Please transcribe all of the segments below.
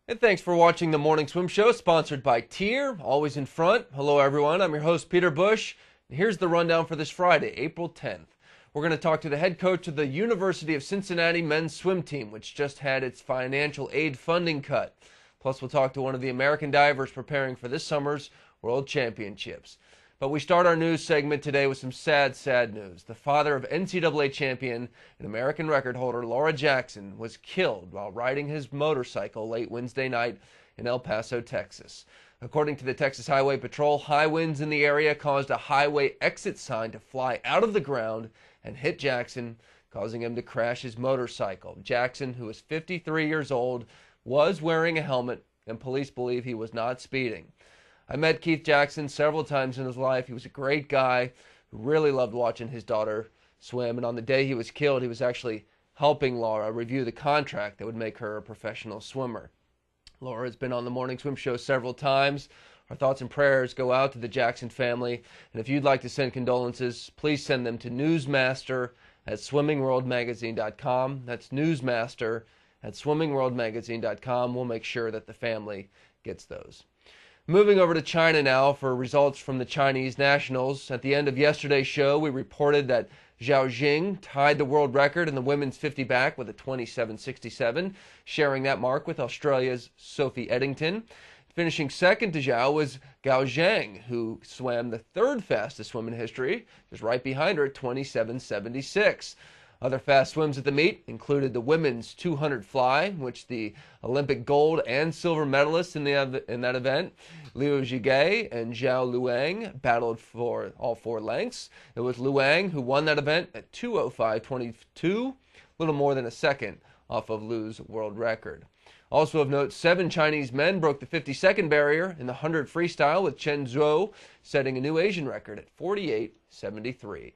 And thanks for watching the Morning Swim Show, sponsored by Geer, always in front. Hello, everyone. I'm your host, Peter Busch. And here's the rundown for this Friday, April 10th. We're going to talk to the head coach of the University of Cincinnati men's swim team, which just had its financial aid funding cut. Plus, we'll talk to one of the American divers preparing for this summer's World Championships. But we start our news segment today with some sad, sad news. The father of NCAA champion and American record holder Lara Jackson was killed while riding his motorcycle late Wednesday night in El Paso, Texas. According to the Texas Highway Patrol, high winds in the area caused a highway exit sign to fly out of the ground and hit Jackson, causing him to crash his motorcycle. Jackson, who is 53 years old, was wearing a helmet, and police believe he was not speeding. I met Keith Jackson several times in his life. He was a great guy who really loved watching his daughter swim. And on the day he was killed, he was actually helping Lara review the contract that would make her a professional swimmer. Lara has been on the Morning Swim Show several times. Our thoughts and prayers go out to the Jackson family. And if you'd like to send condolences, please send them to newsmaster@swimmingworldmagazine.com. That's newsmaster@swimmingworldmagazine.com. We'll make sure that the family gets those. Moving over to China now for results from the Chinese nationals. At the end of yesterday's show, we reported that Zhao Jing tied the world record in the women's 50 back with a 27.67, sharing that mark with Australia's Sophie Eddington. Finishing second to Zhao was Gao Zhang, who swam the third fastest swim in history, just right behind her at 27.76. Other fast swims at the meet included the women's 200 fly, which the Olympic gold and silver medalists in that event, Liu Jige and Zhao Luang, battled for all four lengths. It was Luang who won that event at 2:05.22, a little more than a second off of Liu's world record. Also of note, 7 Chinese men broke the 50-second barrier in the 100 freestyle, with Chen Zhou setting a new Asian record at 48.73.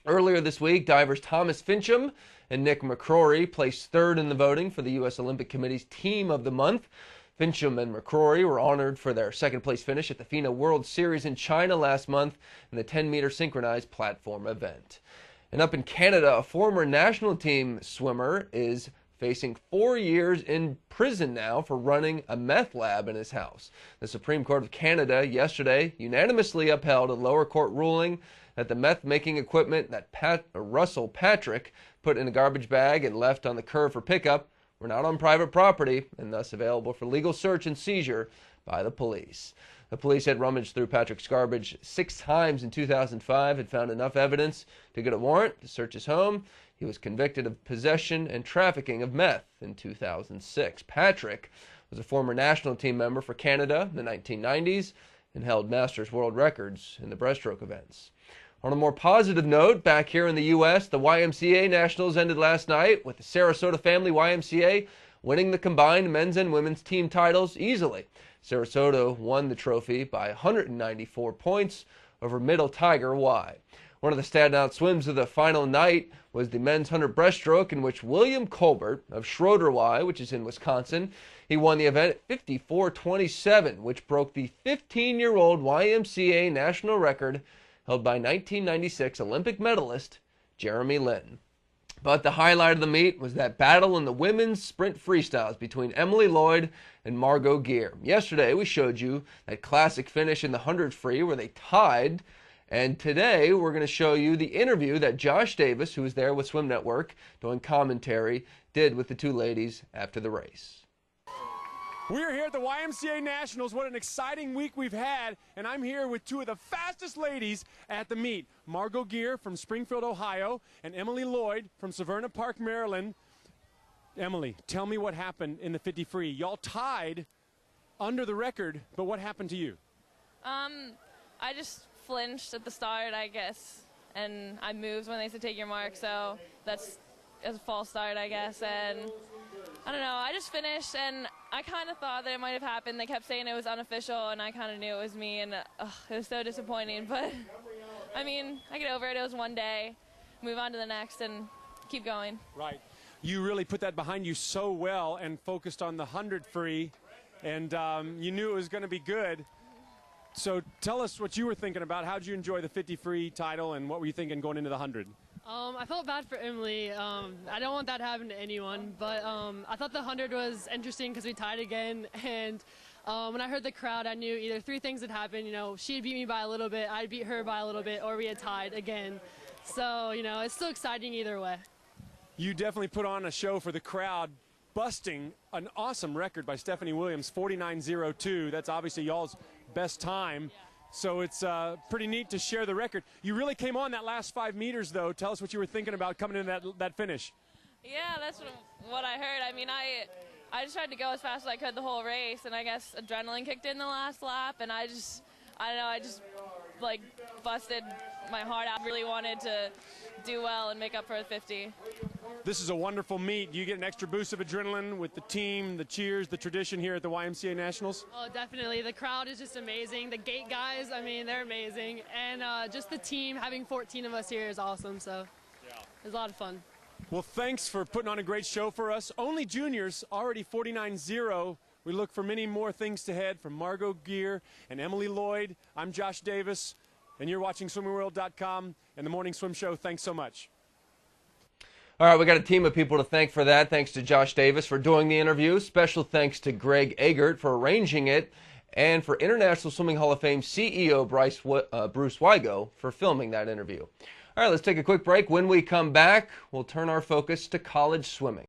Earlier this week, divers Thomas Finchum and Nick McCrory placed third in the voting for the U.S. Olympic Committee's Team of the Month. Finchum and McCrory were honored for their second-place finish at the FINA World Series in China last month in the 10-meter synchronized platform event. And up in Canada, a former national team swimmer is facing 4 years in prison now for running a meth lab in his house. The Supreme Court of Canada yesterday unanimously upheld a lower court ruling that the meth-making equipment that Russell Patrick put in a garbage bag and left on the curb for pickup were not on private property and thus available for legal search and seizure by the police. The police had rummaged through Patrick's garbage 6 times in 2005 and found enough evidence to get a warrant to search his home. He was convicted of possession and trafficking of meth in 2006. Patrick was a former national team member for Canada in the 1990s and held Masters world records in the breaststroke events. On a more positive note, back here in the U.S., the YMCA Nationals ended last night with the Sarasota Family YMCA winning the combined men's and women's team titles easily. Sarasota won the trophy by 194 points over Middle Tiger Y. One of the standout swims of the final night was the men's 100 breaststroke, in which William Colbert of Schroeder Y, which is in Wisconsin, he won the event at 54.27, which broke the 15-year-old YMCA national record held by 1996 Olympic medalist Jeremy Lin. But the highlight of the meet was that battle in the women's sprint freestyles between Emily Lloyd and Margo Geer. Yesterday we showed you that classic finish in the 100 free where they tied, and today we're going to show you the interview that Josh Davis, who was there with Swim Network doing commentary, did with the two ladies after the race. We're here at the YMCA Nationals. What an exciting week we've had, and I'm here with two of the fastest ladies at the meet. Margo Geer from Springfield, Ohio, and Emily Lloyd from Severna Park, Maryland. Emily, tell me what happened in the 50 free. Y'all tied under the record, but what happened to you? I just flinched at the start, I guess, and I moved when they said take your mark, so that's a false start, I guess, and I don't know, I just finished, and I kind of thought that it might have happened. They kept saying it was unofficial, and I kind of knew it was me, and it was so disappointing, but I mean, I get over it. It was one day, move on to the next and keep going. Right. You really put that behind you so well and focused on the 100 free, and you knew it was going to be good. So tell us what you were thinking about. How did you enjoy the 50 free title, and what were you thinking going into the 100? I felt bad for Emily. I don't want that to happen to anyone, but I thought the 100 was interesting because we tied again, and when I heard the crowd, I knew either three things had happened. You know, she'd beat me by a little bit, I'd beat her by a little bit, or we had tied again. So, you know, it's still exciting either way. You definitely put on a show for the crowd, busting an awesome record by Stephanie Williams, 49.02. That's obviously y'all's best time. Yeah. So it's pretty neat to share the record. You really came on that last 5 meters, though. Tell us what you were thinking about coming into that finish. Yeah, that's what I heard. I mean, I just tried to go as fast as I could the whole race, and I guess adrenaline kicked in the last lap, and I don't know, I just like busted my heart out. Really wanted to do well and make up for the 50. This is a wonderful meet. You get an extra boost of adrenaline with the team, the cheers, the tradition here at the YMCA Nationals. Oh, definitely. The crowd is just amazing. The gate guys, I mean, they're amazing. And just the team, having 14 of us here is awesome. So yeah, it was a lot of fun. Well, thanks for putting on a great show for us. Only juniors, already 49.0. We look for many more things ahead from Margo, Geer, and Emily Lloyd. I'm Josh Davis, and you're watching SwimmingWorld.com and the Morning Swim Show. Thanks so much. All right, we got a team of people to thank for that. Thanks to Josh Davis for doing the interview. Special thanks to Greg Agert for arranging it, and for International Swimming Hall of Fame CEO Bruce Wygo for filming that interview. All right, let's take a quick break. When we come back, we'll turn our focus to college swimming.